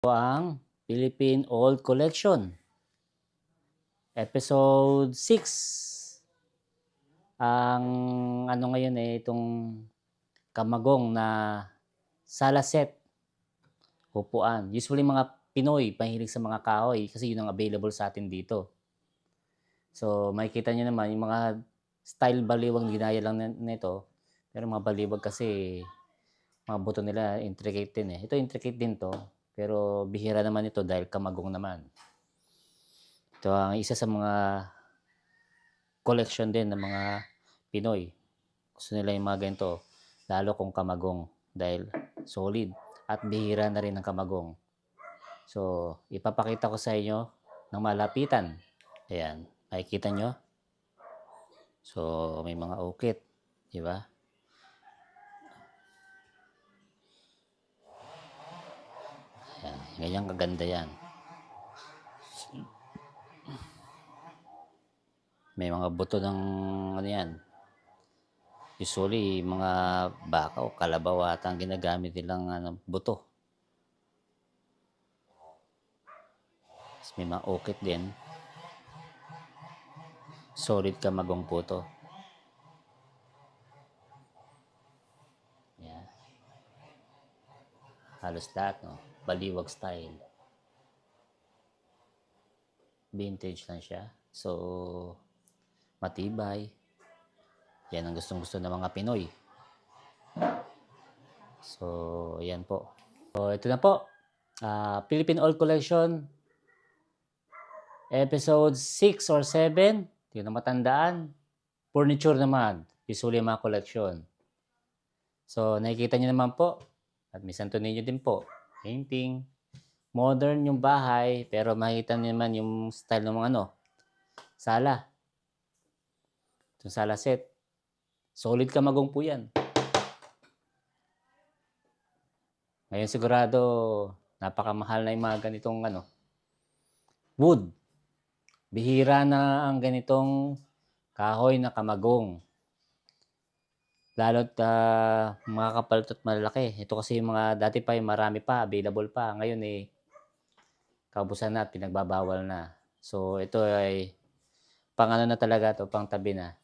Ang Philippine Old Collection, Episode 6. Ang ngayon itong kamagong na sala set, upuan. Usually mga Pinoy, mahilig sa mga kahoy kasi yun ang available sa atin dito. So makikita nyo naman yung mga style baliwag, ginaya lang nito. Pero mga baliwag kasi mga buto nila intricate din eh. Ito intricate din to. Pero bihira naman ito dahil kamagong naman. Ito ang isa sa mga collection din ng mga Pinoy. Gusto nila yung mga ganito, lalo kung kamagong dahil solid at bihira na rin ang kamagong. So, ipapakita ko sa inyo ng malapitan. Ayan, makikita nyo. So, may mga ukit, di ba? Ayan, ganyan kaganda yan. May mga buto ng yan. Usually, mga baka o kalabaw ata ang ginagamit nilang buto. Tapos may mga ukit din. Solid kamagong po to. Yan. Halos lahat, no? Baliwag style. Vintage lang siya. So, matibay. Yan ang gustong-gusto ng mga Pinoy. So, yan po. So, ito na po. Philippine Old Collection, Episode 6 or 7. Hindi na matandaan. Furniture naman. Usually mga collection. So, nakikita nyo naman po. At minsan to ninyo din po. Painting. Modern yung bahay. Pero makikita nyo naman yung style ng mga sala. Itong sala set. Solid kamagong po yan. Ngayon sigurado, napakamahal na yung mga ganitong wood. Bihira na ang ganitong kahoy na kamagong. Lalo't mga kapalot at malalaki. Ito kasi yung mga dati pa yung marami pa, available pa. Ngayon kaubusan na at pinagbabawal na. So ito ay pang na talaga to, pang tabi na.